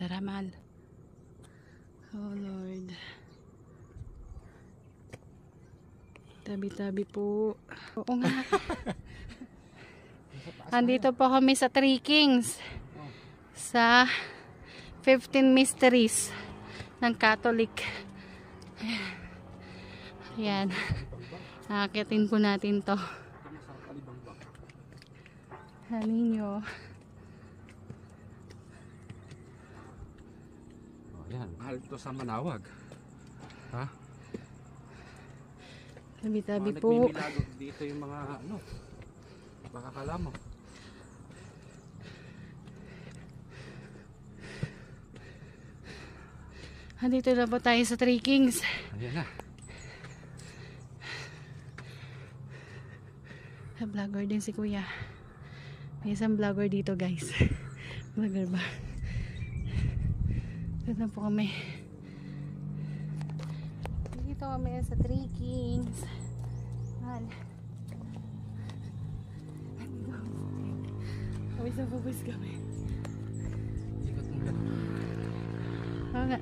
Tara, mahal. Oh, Lord. Tabi-tabi po. Oo nga. Andito po kami sa Three Kings. Sa 15 Mysteries ng Catholic. Ayan. Nakakitin po natin to. Hanin nyo. Ayan, mahal ito sa Manawag. Ha? Tabi-tabi po. Nagmimilagog dito yung mga ano. Baka kala mo. Andito na po tayo sa Three Kings. Ayan na. Vlogger din si kuya. May isang vlogger dito, guys. Vlogger ba? Dito na po kami. Dito kami sa Three Kings. Mahal. Kami sa pupus kami. Ikot mo lang. Oo nga.